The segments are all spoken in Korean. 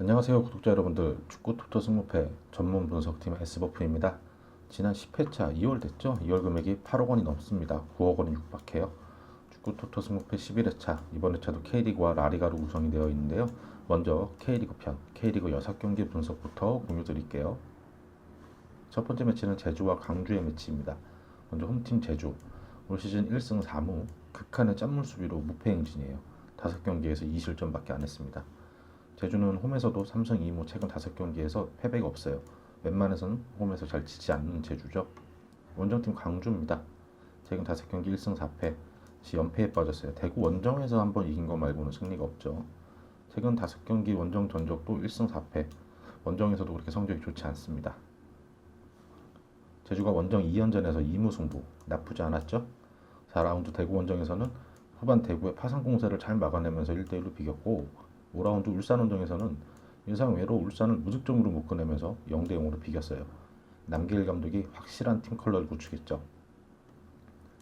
안녕하세요 구독자 여러분들, 축구 토토 승무패 전문 분석팀 S버프입니다. 지난 10회차 2월 됐죠? 2월 금액이 8억 원이 넘습니다. 9억 원이 육박해요. 축구 토토 승무패 11회차, 이번 회차도 K리그와 라리가로 구성이 되어 있는데요. 먼저 K리그 편, K리그 6경기 분석부터 공유 드릴게요. 첫 번째 매치는 제주와 강주의 매치입니다. 먼저 홈팀 제주, 올 시즌 1승 4무, 극한의 짠물 수비로 무패 행진이에요. 5경기에서 2실점밖에 안 했습니다. 제주는 홈에서도 3승 2무 최근 5경기에서 패배가 없어요. 웬만해서는 홈에서 잘 치지 않는 제주죠. 원정팀 강주입니다. 최근 5경기 1승 4패, 연패에 빠졌어요. 대구 원정에서 한번 이긴 거 말고는 승리가 없죠. 최근 5경기 원정 전적도 1승 4패, 원정에서도 그렇게 성적이 좋지 않습니다. 제주가 원정 2연전에서 2무 승부, 나쁘지 않았죠. 4라운드 대구 원정에서는 후반 대구의 파상 공세를 잘 막아내면서 1대1로 비겼고, 5라운드 울산 원정에서는 예상외로 울산을 무득점으로 묶어내면서 0대0으로 비겼어요. 남길 감독이 확실한 팀 컬러를 구축했죠.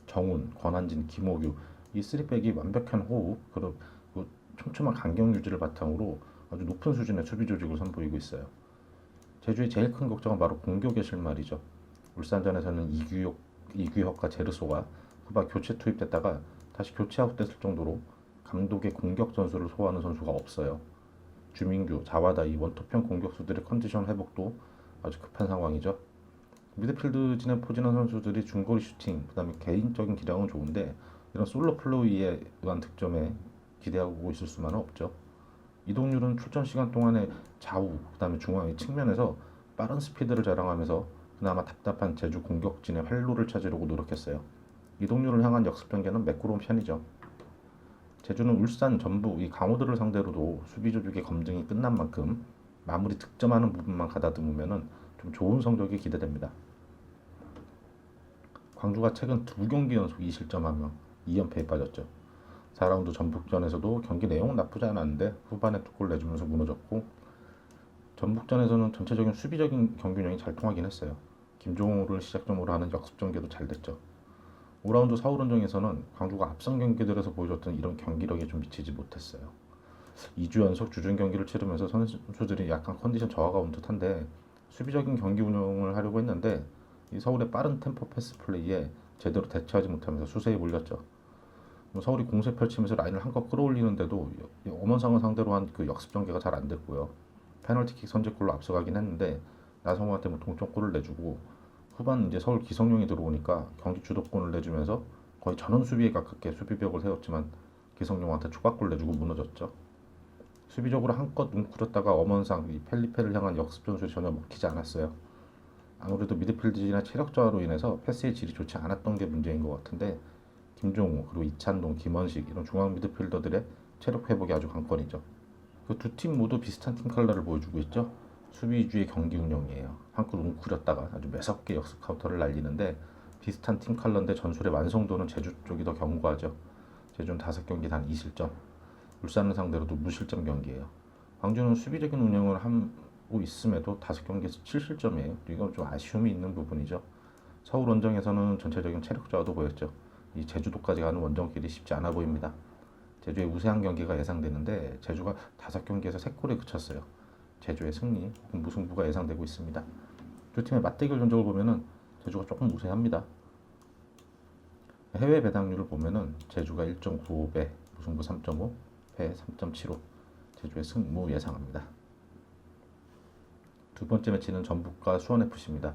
정훈, 권한진, 김호규 이 3백이 완벽한 호흡, 그리고 촘촘한 간격 유지를 바탕으로 아주 높은 수준의 수비 조직을 선보이고 있어요. 제주의 제일 큰 걱정은 바로 공격의 실마리죠. 울산전에서는 이규혁과 제르소가 후반 교체 투입됐다가 다시 교체 아웃됐을 정도로 감독의 공격 전술을 소화하는 선수가 없어요. 주민규, 자와다 이 원톱형 공격수들의 컨디션 회복도 아주 급한 상황이죠. 미드필드진에 포진한 선수들이 중거리 슈팅, 그 다음에 개인적인 기량은 좋은데 이런 솔로 플레이에 의한 득점에 기대하고 있을 수만은 없죠. 이동률은 출전 시간 동안에 좌우, 그 다음에 중앙의 측면에서 빠른 스피드를 자랑하면서 그나마 답답한 제주 공격진의 활로를 찾으려고 노력했어요. 이동률을 향한 역습 전개는 매끄러운 편이죠. 제주는 울산, 전북 이 강호들을 상대로도 수비 조직의 검증이 끝난 만큼 마무리 득점하는 부분만 가다듬으면 좀 좋은 성적이 기대됩니다. 광주가 최근 2경기 연속 2실점하며 2연패에 빠졌죠. 4라운드 전북전에서도 경기 내용은 나쁘지 않았는데 후반에 2골 내주면서 무너졌고, 전북전에서는 전체적인 수비적인 경기운영이 잘 통하긴 했어요. 김종호를 시작점으로 하는 역습 전개도 잘 됐죠. 5라운드 서울원정에서는 광주가 앞선 경기들에서 보여줬던 이런 경기력에 좀 미치지 못했어요. 2주 연속 주중 경기를 치르면서 선수들이 약간 컨디션 저하가 온 듯한데 수비적인 경기 운영을 하려고 했는데 이 서울의 빠른 템포 패스 플레이에 제대로 대처하지 못하면서 수세에 몰렸죠. 서울이 공세 펼치면서 라인을 한껏 끌어올리는데도 엄원상을 상대로 한 그 역습 전개가 잘 안 됐고요. 페널티킥 선제골로 앞서가긴 했는데 나성호한테 동점골을 내주고, 후반 이제 서울 기성용이 들어오니까 경기 주도권을 내주면서 거의 전원 수비에 가깝게 수비벽을 세웠지만 기성용한테 추가골 내주고 무너졌죠. 수비적으로 한껏 뭉클었다가 엄원상 이 펠리페를 향한 역습 전술이 전혀 먹히지 않았어요. 아무래도 미드필드진의 체력 저하로 인해서 패스의 질이 좋지 않았던 게 문제인 것 같은데, 김종우 그리고 이찬동, 김원식 이런 중앙 미드필더들의 체력 회복이 아주 관건이죠. 그 두 팀 모두 비슷한 팀 컬러를 보여주고 있죠. 수비 위주의 경기 운영이에요. 한껏 웅크렸다가 아주 매섭게 역습 카운터를 날리는데 비슷한 팀 컬러인데 전술의 완성도는 제주 쪽이 더 견고하죠. 제주는 5경기 단 2실점, 울산을 상대로도 무실점 경기예요. 광주는 수비적인 운영을 하고 있음에도 5경기에서 7실점이에요. 이건 좀 아쉬움이 있는 부분이죠. 서울 원정에서는 전체적인 체력 저하도 보였죠. 이 제주도까지 가는 원정길이 쉽지 않아 보입니다. 제주의 우세한 경기가 예상되는데 제주가 5경기에서 3골에 그쳤어요. 제주의 승리 혹은 무승부가 예상되고 있습니다. 두 팀의 맞대결 전적을 보면은 제주가 조금 우세합니다. 해외 배당률을 보면은 제주가 1.95배, 무승부 3.5, 패 3.75, 제주의 승무 예상합니다. 두 번째 매치는 전북과 수원FC입니다.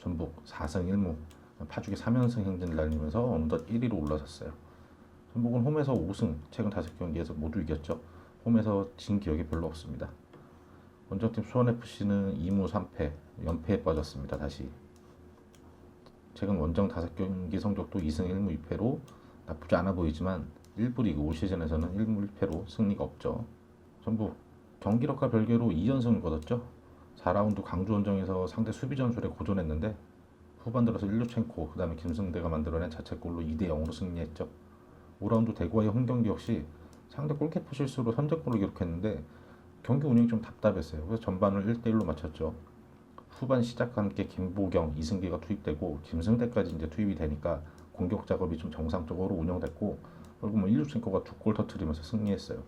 전북 4승 1무, 파죽의 3연승 행진을 날리면서 어느덧 1위로 올라섰어요. 전북은 홈에서 5승, 최근 5경기에서 모두 이겼죠. 홈에서 진 기억이 별로 없습니다. 원정팀 수원FC는 2무 3패, 연패에 빠졌습니다. 다시. 최근 원정 5경기 성적도 2승 1무 2패로 나쁘지 않아 보이지만 1부 리그 올 시즌에서는 1무 1패로 승리가 없죠. 전부 경기력과 별개로 2연승을 거뒀죠. 4라운드 강주 원정에서 상대 수비 전술에 고전했는데 후반 들어서 일루첸코, 그 다음에 김승대가 만들어낸 자책골로 2대0으로 승리했죠. 5라운드 대구와의 홈경기 역시 상대 골키퍼 실수로 선제골을 기록했는데 경기 운영이 좀 답답했어요. 그래서 전반을 1대1로 마쳤죠. 후반 시작과 함께 김보경, 이승기가 투입되고 김승대까지 이제 투입이 되니까 공격 작업이 좀 정상적으로 운영됐고, 그리고 뭐 일루첸코가 2골 터트리면서 승리했어요.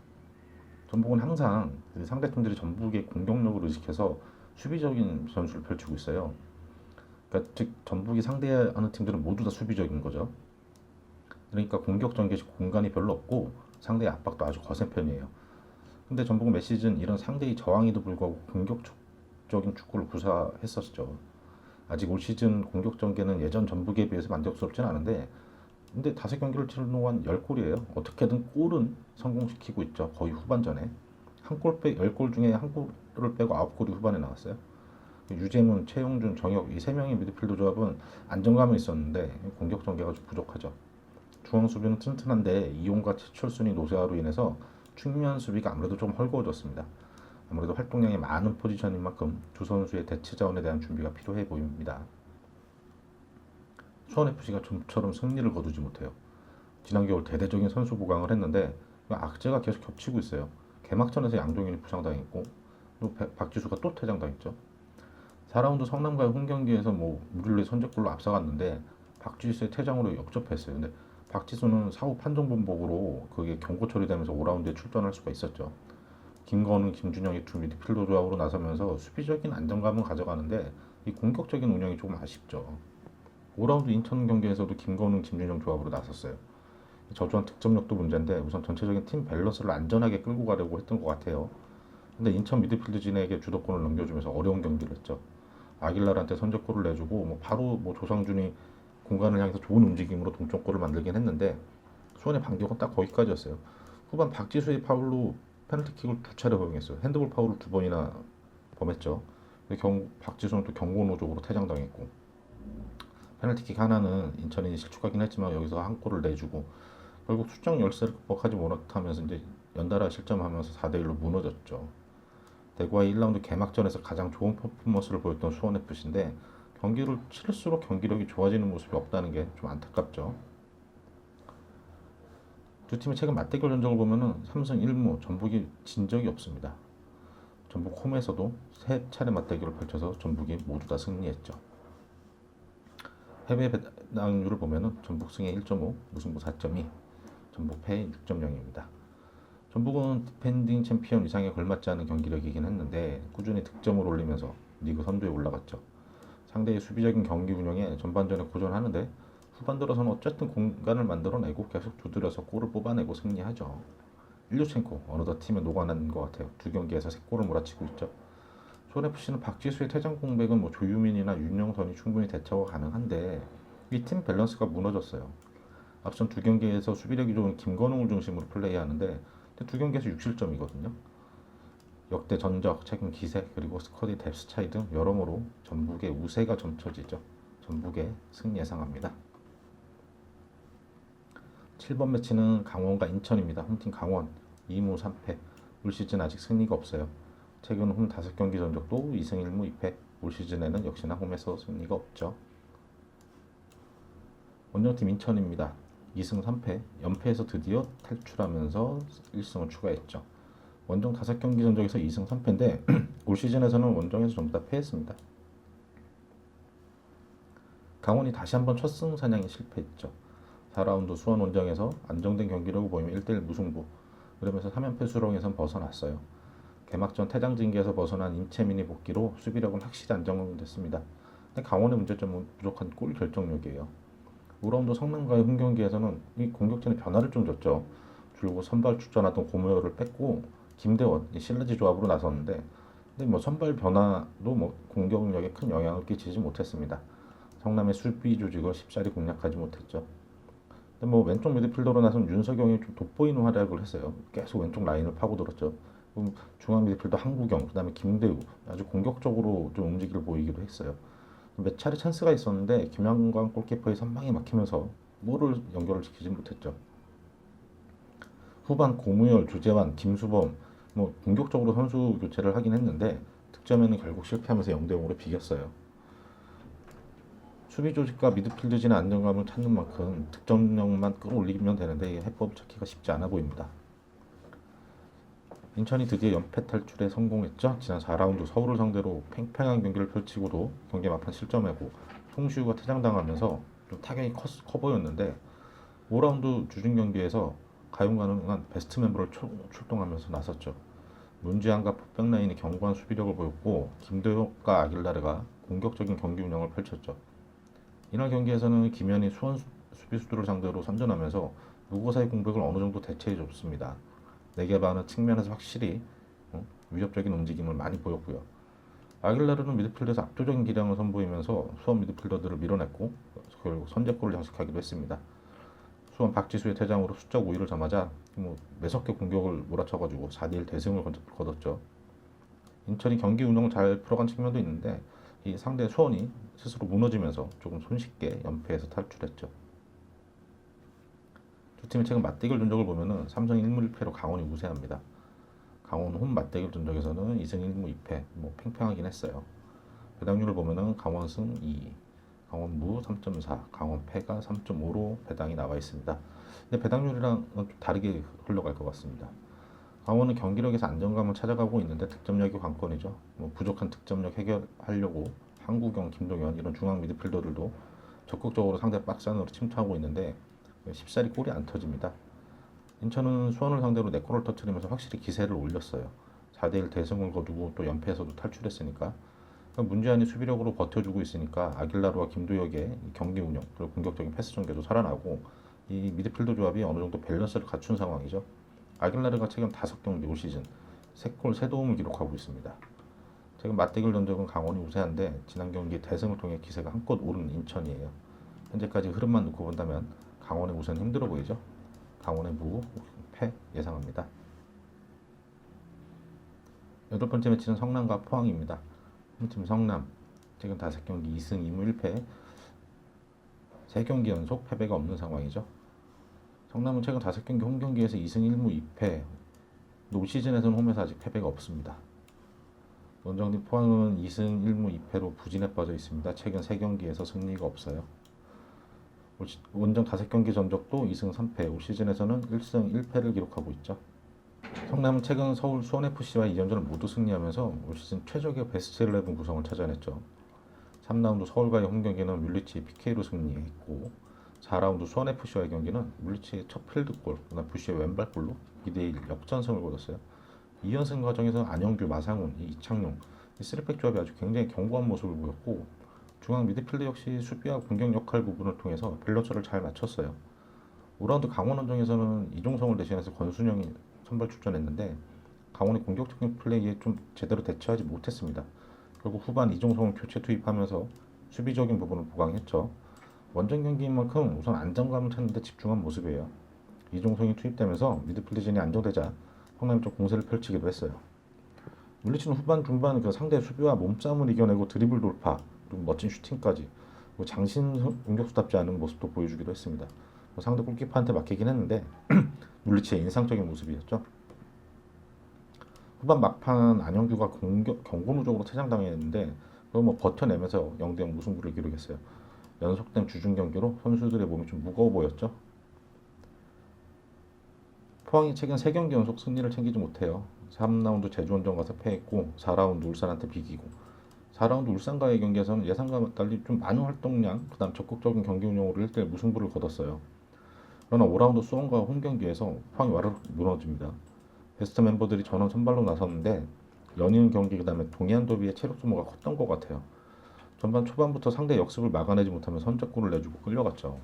전북은 항상 그 상대팀들이 전북의 공격력을 의식해서 수비적인 전술을 펼치고 있어요. 그러니까 즉 전북이 상대하는 팀들은 모두 다 수비적인 거죠. 그러니까 공격 전개 시 공간이 별로 없고 상대의 압박도 아주 거센 편이에요. 근데 전북은 매 시즌 이런 상대의 저항에도 불구하고 공격적인 축구를 구사했었죠. 아직 올 시즌 공격 전개는 예전 전북에 비해서 만족스럽진 않은데 근데 5경기를 치른 동안 10골이에요. 어떻게든 골은 성공시키고 있죠. 거의 후반전에. 한 골 빼 10골 중에 한 골을 빼고 9골이 후반에 나왔어요. 유재문, 최용준, 정혁 이 3명의 미드필더 조합은 안정감은 있었는데 공격 전개가 좀 부족하죠. 중앙 수비는 튼튼한데 이용과 최철순이 노쇠화로 인해서 측면 수비가 아무래도 좀 헐거워졌습니다. 아무래도 활동량이 많은 포지션인 만큼 두 선수의 대체 자원에 대한 준비가 필요해 보입니다. 수원FC가 좀처럼 승리를 거두지 못해요. 지난 겨울 대대적인 선수 보강을 했는데 악재가 계속 겹치고 있어요. 개막전에서 양동현이 부상당했고 또 박지수가 또 퇴장당했죠. 4라운드 성남과의 홈경기에서 뭐 무릴레 선제골로 앞서갔는데 박지수의 퇴장으로 역접했어요. 근데 박지수는 사후 판정 번복으로 그게 경고 처리되면서 5라운드에 출전할 수가 있었죠. 김건우, 김준영이 두 미드필더 조합으로 나서면서 수비적인 안정감은 가져가는데 이 공격적인 운영이 조금 아쉽죠. 5라운드 인천 경기에서도 김건우, 김준영 조합으로 나섰어요. 저조한 득점력도 문제인데 우선 전체적인 팀 밸런스를 안전하게 끌고 가려고 했던 것 같아요. 근데 인천 미드필드진에게 주도권을 넘겨주면서 어려운 경기를 했죠. 아길라한테 선제골을 내주고 바로 조상준이 공간을 향해서 좋은 움직임으로 동점골을 만들긴 했는데 수원의 반격은 딱 거기까지였어요. 후반 박지수의 파울로 페널티킥을 2차례 허용했어요. 핸드볼 파울을 2번이나 범했죠. 박지수는 또 경고노적으로 퇴장당했고 페널티킥 하나는 인천이 실축하긴 했지만 여기서 한 골을 내주고 결국 수적 열세를 극복하지 못하면서 이제 연달아 실점하면서 4대1로 무너졌죠. 대구와의 1라운드 개막전에서 가장 좋은 퍼포먼스를 보였던 수원FC인데 경기를 치를수록 경기력이 좋아지는 모습이 없다는 게 좀 안타깝죠. 두 팀의 최근 맞대결 전적을 보면은 3승 1무 전북이 진 적이 없습니다. 전북 홈에서도 3차례 맞대결을 펼쳐서 전북이 모두 다 승리했죠. 해외 배당률을 보면은 전북 승에 1.5, 무승부 4.2, 전북 패 6.0입니다. 전북은 디펜딩 챔피언 이상에 걸맞지 않은 경기력이긴 했는데 꾸준히 득점을 올리면서 리그 선두에 올라갔죠. 상대의 수비적인 경기 운영에 전반전에 고전하는데 후반 들어서는 어쨌든 공간을 만들어내고 계속 두드려서 골을 뽑아내고 승리하죠. 일류첸코 어느덧 팀에 녹아난 것 같아요. 2경기에서 3골을 몰아치고 있죠. 수원FC는 박지수의 퇴장 공백은 조유민이나 윤영선이 충분히 대처가 가능한데 이 팀 밸런스가 무너졌어요. 앞선 2경기에서 수비력이 좋은 김건웅을 중심으로 플레이하는데 2경기에서 6실점이거든요. 역대 전적, 최근 기세, 그리고 스쿼드 뎁스 차이 등 여러모로 전북의 우세가 점쳐지죠. 전북의 승리 예상합니다. 7번 매치는 강원과 인천입니다. 홈팀 강원 2무 3패. 올 시즌 아직 승리가 없어요. 최근 홈 5경기 전적도 2승 1무 2패. 올 시즌에는 역시나 홈에서 승리가 없죠. 원정팀 인천입니다. 2승 3패. 연패에서 드디어 탈출하면서 1승을 추가했죠. 원정 5경기 전적에서 2승 3패인데 올 시즌에서는 원정에서 전부 다 패했습니다. 강원이 다시 한번 첫 승사냥에 실패했죠. 4라운드 수원 원정에서 안정된 경기력을 보이며 1대1 무승부. 그러면서 3연패 수렁에선 벗어났어요. 개막전 퇴장징계에서 벗어난 임채민이 복귀로 수비력은 확실히 안정됐습니다. 근데 강원의 문제점은 부족한 골 결정력이에요. 5라운드 성남과의 홈경기에서는 이 공격진의 변화를 좀 줬죠. 줄곧 선발 출전하던 고무열을 뺐고 김대원, 실내지 조합으로 나섰는데 근데 선발 변화도 공격력에 큰 영향을 끼치지 못했습니다. 성남의 수비 조직을 쉽사리 공략하지 못했죠. 근데 왼쪽 미드필더로 나선 윤석영이 좀 돋보이는 활약을 했어요. 계속 왼쪽 라인을 파고들었죠. 중앙 미드필더 한국영, 그다음에 김대우 아주 공격적으로 좀 움직임을 보이기도 했어요. 몇 차례 찬스가 있었는데 김양광 골키퍼의 선방이 막히면서 볼을 연결을 시키지 못했죠. 후반 고무열, 조재환, 김수범 공격적으로 선수 교체를 하긴 했는데 득점에는 결국 실패하면서 0대0으로 비겼어요. 수비 조직과 미드필드진의 안정감을 찾는 만큼 득점력만 끌어올리면 되는데 이 해법 찾기가 쉽지 않아 보입니다. 인천이 드디어 연패 탈출에 성공했죠. 지난 4라운드 서울을 상대로 팽팽한 경기를 펼치고도 경기 막판 실점하고 송시우가 퇴장당하면서 좀 타격이 커 보였는데 5라운드 주중 경기에서 가용 가능한 베스트 멤버를 출동하면서 나섰죠. 문지한과 폭백라인이 견고한 수비력을 보였고 김도혁과 아길라르가 공격적인 경기 운영을 펼쳤죠. 이날 경기에서는 김현이 수원 수비수들을 상대로 선전하면서 무고사의 공격을 어느 정도 대체해줬습니다. 내게반은 측면에서 확실히 위협적인 움직임을 많이 보였고요. 아길라르는 미드필드에서 압도적인 기량을 선보이면서 수원 미드필더들을 밀어냈고 결국 선제골을 장식하기도 했습니다. 수원 박지수의 퇴장으로 수적 우위를 점하자 매섭게 공격을 몰아쳐가지고 4대1 대승을 거뒀죠. 인천이 경기 운영을 잘 풀어간 측면도 있는데 이 상대 수원이 스스로 무너지면서 조금 손쉽게 연패에서 탈출했죠. 두 팀의 최근 맞대결 전적을 보면은 삼성 1무 1패로 강원이 우세합니다. 강원 홈 맞대결 전적에서는 2승 1무 2패, 팽팽하긴 했어요. 배당률을 보면은 강원 승 2, 강원 무 3.4, 강원 패가 3.5로 배당이 나와 있습니다. 근데 배당률이랑 좀 다르게 흘러갈 것 같습니다. 강원은 경기력에서 안정감을 찾아가고 있는데 득점력이 관건이죠. 부족한 득점력 해결하려고 한국영, 김동현 이런 중앙 미드필더들도 적극적으로 상대 박스 안으로 침투하고 있는데 쉽사리 골이 안 터집니다. 인천은 수원을 상대로 4골을 터뜨리면서 확실히 기세를 올렸어요. 4대1 대승을 거두고 또 연패에서도 탈출했으니까 문지한이 수비력으로 버텨주고 있으니까 아길라르와 김도혁의 경기 운영 그리고 공격적인 패스 전개도 살아나고 이 미드필더 조합이 어느 정도 밸런스를 갖춘 상황이죠. 아길라르가 최근 5경기 올 시즌 3골 3도움을 기록하고 있습니다. 최근 맞대결 전적은 강원이 우세한데 지난 경기 대승을 통해 기세가 한껏 오른 인천이에요. 현재까지 흐름만 놓고 본다면 강원의 우세는 힘들어 보이죠. 강원의 무, 패 예상합니다. 8번째 매치는 성남과 포항입니다. 홈팀 성남 최근 5경기 2승 2무 1패 3경기 연속 패배가 없는 상황이죠. 성남은 최근 5경기 홈경기에서 2승 1무 2패 올 시즌에서는 홈에서 아직 패배가 없습니다. 원정팀 포항은 2승 1무 2패로 부진에 빠져 있습니다. 최근 3경기에서 승리가 없어요. 원정 5경기 전적도 2승 3패, 올 시즌에서는 1승 1패를 기록하고 있죠. 성남은 최근 서울 수원FC와 2연전을 모두 승리하면서 올 시즌 최적의 베스트 11 구성을 찾아냈죠. 3라운드 서울과의 홈경기는 뮬리치 PK로 승리했고 4라운드 수원FC와의 경기는 뮬리치의 첫 필드골, 그다음 부시의 왼발골로 2대1 역전승을 거뒀어요. 2연승 과정에서 안영규, 마상훈, 이창용, 이 3백 조합이 아주 굉장히 견고한 모습을 보였고 중앙 미드필드 역시 수비와 공격 역할 부분을 통해서 밸런스를 잘 맞췄어요. 5라운드 강원 원정에서는 이종성을 대신해서 권순영이 선발 출전했는데 강원의 공격적인 플레이에 좀 제대로 대처하지 못했습니다. 결국 후반 이종성을 교체 투입하면서 수비적인 부분을 보강했죠. 원정 경기인 만큼 우선 안정감을 찾는 데 집중한 모습이에요. 이종성이 투입되면서 미드필드진이 안정되자 성남이 좀 공세를 펼치기도 했어요. 물리치는 후반 중반 상대 수비와 몸싸움을 이겨내고 드리블 돌파 그리고 멋진 슈팅까지 장신 공격수답지 않은 모습도 보여주기도 했습니다. 상대 골키퍼한테 막히긴 했는데 물리치의 인상적인 모습이었죠. 후반 막판 안영규가 경고누적으로 퇴장당했는데 그걸 버텨내면서 0대0 무승부를 기록했어요. 연속된 주중 경기로 선수들의 몸이 좀 무거워 보였죠. 포항이 최근 3경기 연속 승리를 챙기지 못해요. 3라운드 제주원정 가서 패했고 4라운드 울산한테 비기고 4라운드 울산과의 경기에서는 예상과 달리 좀 많은 활동량 그 다음 적극적인 경기 운영으로 1대1 무승부를 거뒀어요. 그러나 5라운드 수원과 홈경기에서 포항이 와르르 무너집니다. 베스트 멤버들이 전원 선발로 나섰는데 연이은 경기 그 다음에 동해안 더비의 체력 소모가 컸던 것 같아요. 전반 초반부터 상대 역습을 막아내지 못하면 선제골을 내주고 끌려갔죠.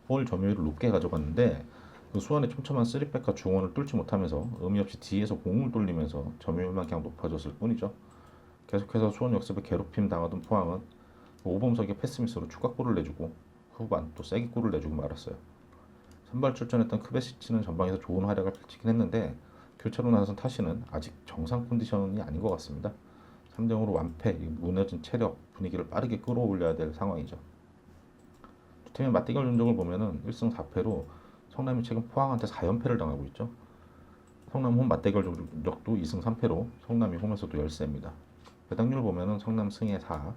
볼 점유율을 높게 가져갔는데 그 수원의 촘촘한 3백과 중원을 뚫지 못하면서 의미 없이 뒤에서 공을 돌리면서 점유율만 그냥 높아졌을 뿐이죠. 계속해서 수원 역습에 괴롭힘 당하던 포항은 오범석의 패스미스로 추가골을 내주고 후반 또 세게 골을 내주고 말았어요. 선발 출전했던 크베시치는 전방에서 좋은 활약을 펼치긴 했는데 교체로 나선 타시는 아직 정상 컨디션이 아닌 것 같습니다. 3대0으로 완패, 무너진 체력, 분위기를 빠르게 끌어올려야 될 상황이죠. 두 팀의 맞대결 전적을 보면은 1승 4패로 성남이 최근 포항한테 4연패를 당하고 있죠. 성남 홈 맞대결 전적도 2승 3패로 성남이 홈에서도 열세입니다. 배당률 보면은 성남 승에 4,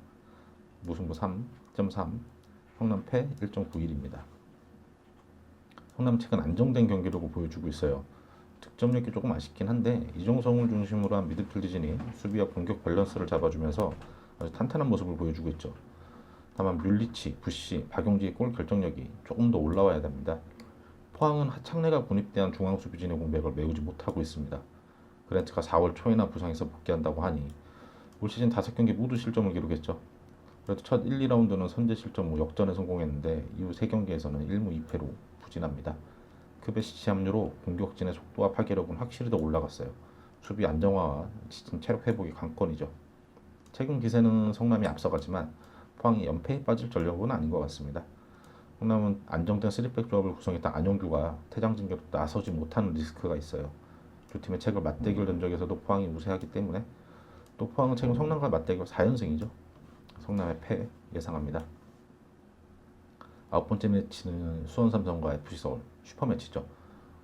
무승부 3.3, 성남 패 1.91입니다. 성남 최근 안정된 경기력을 보여주고 있어요. 득점력이 조금 아쉽긴 한데 이종성을 중심으로 한 미드필드진이 수비와 공격 밸런스를 잡아주면서 아주 탄탄한 모습을 보여주고 있죠. 다만 뮬리치, 부시, 박용지의 골 결정력이 조금 더 올라와야 됩니다. 포항은 하창래가 군입대한 중앙수비진의 공백을 메우지 못하고 있습니다. 그랜트가 4월 초에나 부상에서 복귀한다고 하니 올 시즌 5경기 모두 실점을 기록했죠. 그래도 첫 1, 2라운드는 선제 실점 후 역전에 성공했는데 이후 3경기에서는 1무 2패로 부진합니다. 크베시치 합류로 공격진의 속도와 파괴력은 확실히 더 올라갔어요. 수비 안정화와 지친 체력 회복이 관건이죠. 최근 기세는 성남이 앞서가지만 포항이 연패에 빠질 전력은 아닌 것 같습니다. 성남은 안정된 3백 조합을 구성했던 안영규가 퇴장 징계로 나서지 못하는 리스크가 있어요. 두 팀의 최근 맞대결 전적에서도 포항이 우세하기 때문에 또 포항은 최근 성남과 맞대결 4연승이죠. 성남의 패 예상합니다. 9번째 매치는 수원 삼성과 FC 서울 슈퍼매치죠.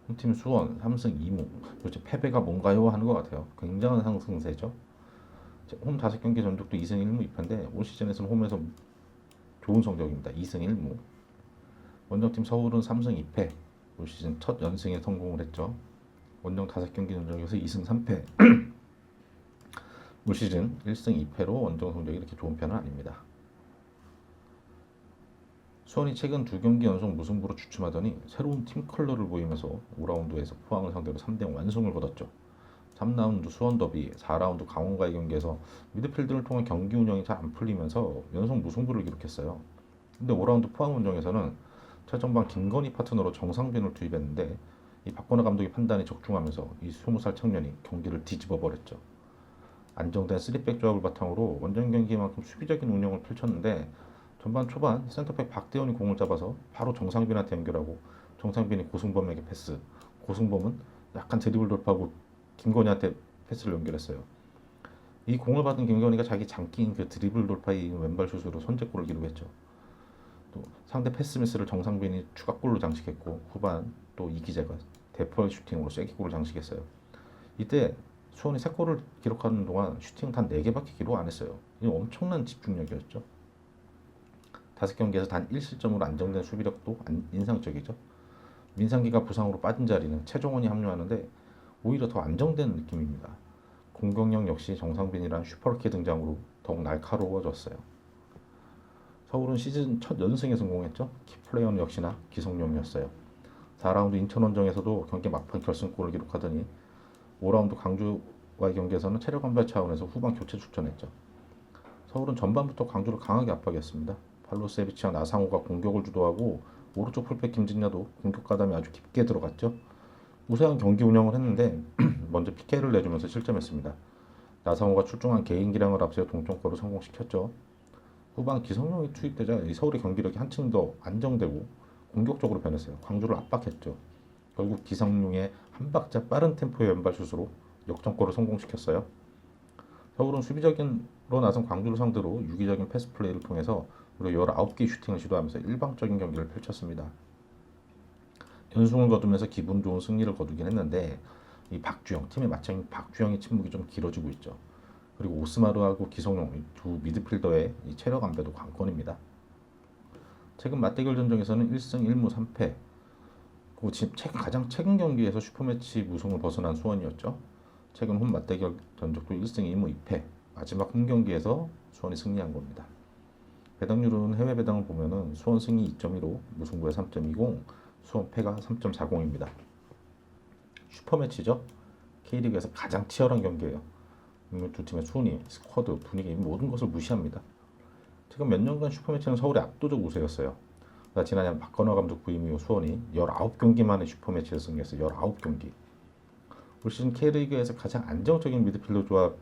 홈팀 수원 3승 2무. 요즘 패배가 뭔가요? 하는 것 같아요. 굉장한 상승세죠. 홈 5경기 전적도 2승 1무 2패인데 올 시즌에서는 홈에서 좋은 성적입니다. 2승 1무. 원정팀 서울은 3승 2패. 올 시즌 첫 연승에 성공을 했죠. 원정 5경기 전적에서 2승 3패. 올 시즌 1승 2패로 원정 성적이 이렇게 좋은 편은 아닙니다. 수원이 최근 2경기 연속 무승부로 주춤하더니 새로운 팀 컬러를 보이면서 5라운드에서 포항을 상대로 3대0 완승을 거뒀죠. 3라운드 수원 더비, 4라운드 강원과의 경기에서 미드필드를 통한 경기 운영이 잘 안 풀리면서 연속 무승부를 기록했어요. 근데 5라운드 포항 원정에서는 최전방 김건희 파트너로 정상빈을 투입했는데 이 박건호 감독의 판단이 적중하면서 이 20살 청년이 경기를 뒤집어 버렸죠. 안정된 3백 조합을 바탕으로 원정 경기만큼 수비적인 운영을 펼쳤는데 전반 초반 센터백 박대원이 공을 잡아서 바로 정상빈한테 연결하고 정상빈이 고승범에게 패스, 고승범은 약간 드리블 돌파하고 김건희한테 패스를 연결했어요. 이 공을 받은 김건희가 자기 장기인 그 드리블 돌파의 왼발 슛으로 선제골을 기록했죠. 또 상대 패스 미스를 정상빈이 추가골로 장식했고 후반 또 이기재가 대포의 슈팅으로 쐐기골을 장식했어요. 이때 수원이 3골을 기록하는 동안 슈팅 단 4개밖에 기록 안 했어요. 이 엄청난 집중력이었죠. 5경기에서 단 1실점으로 안정된 수비력도 인상적이죠. 민상기가 부상으로 빠진 자리는 최종원이 합류하는데 오히려 더 안정된 느낌입니다. 공격력 역시 정상빈이란 슈퍼루키 등장으로 더욱 날카로워졌어요. 서울은 시즌 첫 연승에 성공했죠. 키플레이어는 역시나 기성용이었어요. 4라운드 인천원정에서도 경기 막판 결승골을 기록하더니 5라운드 광주와의 경기에서는 체력 안배 차원에서 후반 교체 출전했죠. 서울은 전반부터 광주를 강하게 압박했습니다. 팔로세비치와 나상호가 공격을 주도하고 오른쪽 풀백 김진야도 공격 가담이 아주 깊게 들어갔죠. 우세한 경기 운영을 했는데 먼저 PK를 내주면서 실점했습니다. 나상호가 출중한 개인 기량을 앞세워 동점골을 성공시켰죠. 후반 기성용이 투입되자 서울의 경기력이 한층 더 안정되고 공격적으로 변했어요. 광주를 압박했죠. 결국 기성용의 한 박자 빠른 템포의 왼발슛으로 역전골을 성공시켰어요. 서울은 수비적인로 나선 광주를 상대로 유기적인 패스 플레이를 통해서 무려 19개 슈팅을 시도하면서 일방적인 경기를 펼쳤습니다. 연승을 거두면서 기분 좋은 승리를 거두긴 했는데 이 박주영, 팀의 마청인 박주영의 침묵이 좀 길어지고 있죠. 그리고 오스마르하고 기성용 두 미드필더의 이 체력 안배도 관건입니다. 최근 맞대결 전적에서는 1승 1무 3패. 그리고 가장 최근 경기에서 슈퍼매치 무승을 벗어난 수원이었죠. 최근 홈 맞대결 전적도 1승 1무 2패. 마지막 홈 경기에서 수원이 승리한 겁니다. 배당률은 해외 배당을 보면은 수원 승리 2.15, 무승부에 3.20, 수원 패가 3.40입니다. 슈퍼매치죠. K리그에서 가장 치열한 경기예요. 두 팀의 순위, 스쿼드, 분위기 모든 것을 무시합니다. 지금 몇 년간 슈퍼매치는 서울의 압도적 우세였어요. 지난해 박건호 감독 부임 이후 수원이 19경기 만에 슈퍼매치를 승리했어요. 19경기. 올 시즌 K리그에서 가장 안정적인 미드필더 조합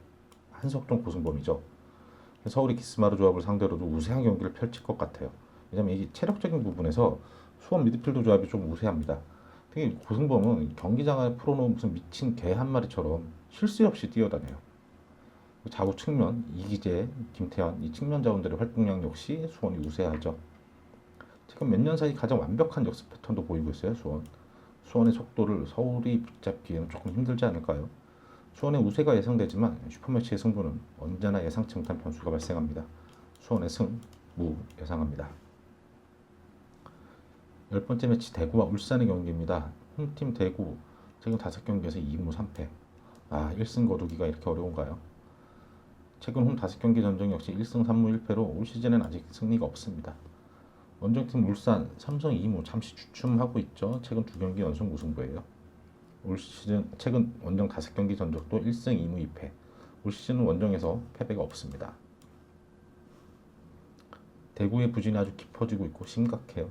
한석종 고승범이죠. 서울이 기스마르 조합을 상대로도 우세한 경기를 펼칠 것 같아요. 왜냐면 이 체력적인 부분에서 수원 미드필더 조합이 좀 우세합니다. 특히 고승범은 경기장 안에 풀어놓은 무슨 미친 개 한 마리처럼 쉴 새 없이 뛰어다녀요. 좌우 측면, 이기재, 김태환 이 측면 자원들의 활동량 역시 수원이 우세하죠. 지금 몇 년 사이 가장 완벽한 역습 패턴도 보이고 있어요. 수원의 속도를 서울이 붙잡기에는 조금 힘들지 않을까요? 수원의 우세가 예상되지만 슈퍼매치의 승부는 언제나 예상치 못한 변수가 발생합니다. 수원의 승, 무 예상합니다. 10번째 매치 대구와 울산의 경기입니다. 홈팀 대구 최근 5경기에서 2무 3패. 1승 거두기가 이렇게 어려운가요? 최근 홈 5경기 전적 역시 1승 3무 1패로 올 시즌엔 아직 승리가 없습니다. 원정팀 울산, 삼성 2무 잠시 주춤하고 있죠. 최근 두 경기 연속 무승부예요. 올 시즌 최근 원정 5경기 전적도 1승 2무 2패. 올 시즌은 원정에서 패배가 없습니다. 대구의 부진이 아주 깊어지고 있고 심각해요.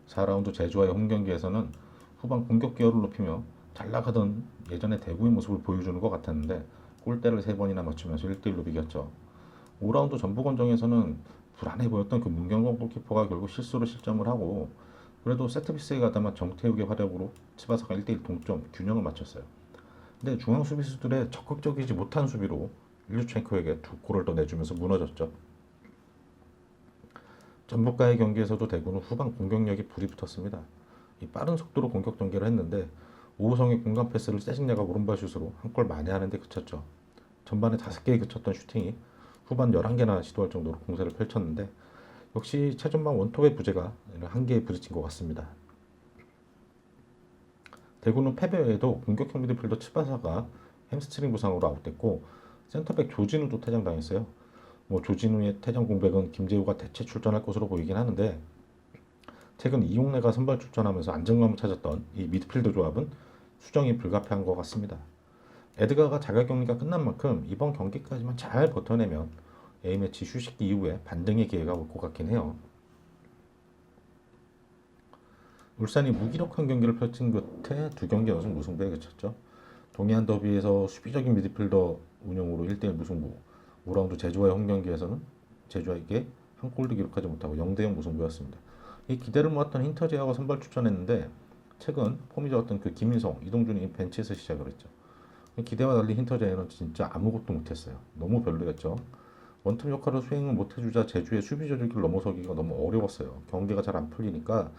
4라운드 제주와의 홈경기에서는 후반 공격 기여를 높이며 잘 나가던 예전의 대구의 모습을 보여주는 것 같았는데 골대를 3번이나 맞추면서 1대1로 비겼죠. 5라운드 전북원정에서는 불안해 보였던 그 문경건 골키퍼가 결국 실수로 실점을 하고 그래도 세트피스에 가다만 정태욱의 활약으로 치바사가 1대1 동점 균형을 맞췄어요. 근데 중앙 수비수들의 적극적이지 못한 수비로 일류첸코에게 2골을 더 내주면서 무너졌죠. 전북과의 경기에서도 대구는 후반 공격력이 불이 붙었습니다. 이 빠른 속도로 공격 전개를 했는데 오우성의 공간 패스를 세징야가 오른발 슛으로 한 골 만회하는 데 그쳤죠. 전반에 5개에 그쳤던 슈팅이 후반 11개나 시도할 정도로 공세를 펼쳤는데 역시 최전방 원톱의 부재가 한계에 부딪힌 것 같습니다. 대구는 패배 외에도 공격형 미드필더 츠바사가 햄스트링 부상으로 아웃됐고 센터백 조진우도 퇴장당했어요. 조진우의 퇴장 공백은 김재우가 대체 출전할 것으로 보이긴 하는데 최근 이용래가 선발 출전하면서 안정감을 찾았던 이 미드필더 조합은 수정이 불가피한 것 같습니다. 에드가가 자가격리가 끝난 만큼 이번 경기까지만 잘 버텨내면 A매치 휴식기 이후에 반등의 기회가 올 것 같긴 해요. 울산이 무기력한 경기를 펼친 끝에 2경기 연속 무승부에 그쳤죠. 동해안 더비에서 수비적인 미드필더 운영으로 1대1 무승부, 5라운드 제주와의 홈경기에서는 제주에게 한 골도 기록하지 못하고 0대0 무승부였습니다. 이 기대를 모았던 힌터제아가 선발 출전했는데 최근 폼이 좋았던 그 김인성, 이동준이 벤치에서 시작을 했죠. 기대와 달리 힌터제아는 진짜 아무것도 못했어요. 너무 별로였죠. 원톱 역할을 수행을 못해주자 제주의 수비 조직을 넘어서기가 너무 어려웠어요. 경기가 잘 안 풀리니까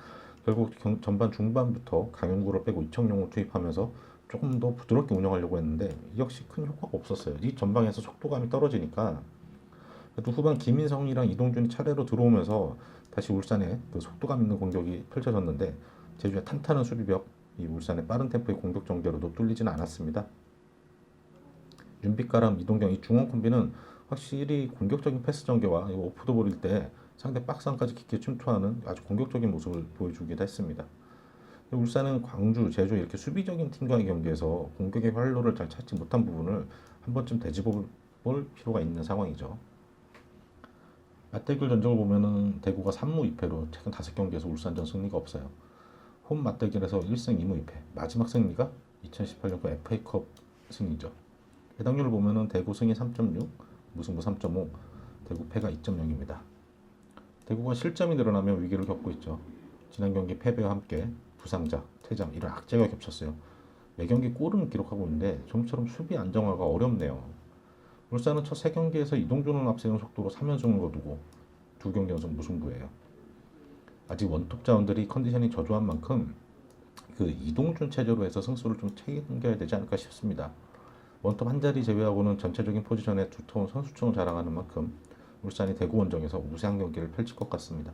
결국 전반 중반부터 강용구를 빼고 이청용을 투입하면서 조금 더 부드럽게 운영하려고 했는데 역시 큰 효과가 없었어요. 이 전방에서 속도감이 떨어지니까 그래도 후반 김인성이랑 이동준이 차례로 들어오면서 다시 울산의 그 속도감 있는 공격이 펼쳐졌는데 제주의 탄탄한 수비벽, 이 울산의 빠른 템포의 공격 전개로도 뚫리지는 않았습니다. 윤빛가람, 이동경 이 중원 콤비는 확실히 공격적인 패스 전개와 오프더볼일 때 상대 박스 안까지 깊게 침투하는 아주 공격적인 모습을 보여주기도 했습니다. 울산은 광주, 제주 이렇게 수비적인 팀과의 경기에서 공격의 활로를 잘 찾지 못한 부분을 한 번쯤 되짚어 볼 필요가 있는 상황이죠. 맞대결 전적을 보면은 대구가 3무 2패로 최근 5경기에서 울산전 승리가 없어요. 홈 맞대결에서 1승 2무 2패, 마지막 승리가 2018년도 FA컵 승리죠. 해당률을 보면은 대구 승이 3.6, 무승부 3.5, 대구 패가 2.0입니다. 대구가 실점이 늘어나면 위기를 겪고 있죠. 지난 경기 패배와 함께 부상자, 퇴장 이런 악재가 겹쳤어요. 매경기 골은 기록하고 있는데 좀처럼 수비 안정화가 어렵네요. 울산은 첫 3경기에서 이동준을 앞세우는 속도로 3연승을 거두고 2경기 연속 무승부예요. 아직 원톱 자원들이 컨디션이 저조한 만큼 그 이동준 체제로 해서 승수를 좀 챙겨야 되지 않을까 싶습니다. 원톱 한 자리 제외하고는 전체적인 포지션에 두터운 선수층을 자랑하는 만큼 울산이 대구 원정에서 우세한 경기를 펼칠 것 같습니다.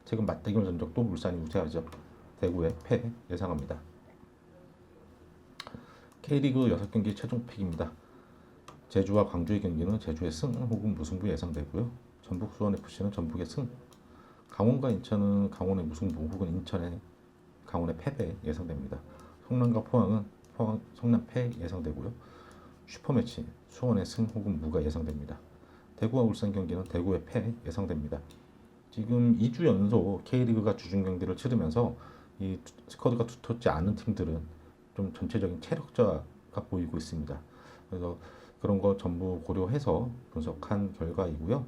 최근 맞대결 전적도 울산이 우세하죠. 대구의 패 예상합니다. K리그 6경기 최종 픽입니다. 제주와 광주의 경기는 제주의 승 혹은 무승부 예상되고요. 전북 수원FC는 전북의 승, 강원과 인천은 강원의 무승부 혹은 인천의 강원의 패배 예상됩니다. 성남과 포항은 성남 패 예상되고요. 슈퍼매치 수원의 승 혹은 무가 예상됩니다. 대구와 울산 경기는 대구의 패 예상됩니다. 지금 2주 연속 K리그가 주중 경기를 치르면서 이 스쿼드가 두텁지 않은 팀들은 좀 전체적인 체력자가 보이고 있습니다. 그래서 그런 거 전부 고려해서 분석한 결과이고요.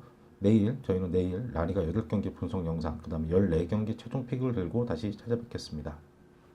저희는 내일 라리가 8경기 분석 영상, 그 다음에 14경기 최종 픽을 들고 다시 찾아뵙겠습니다.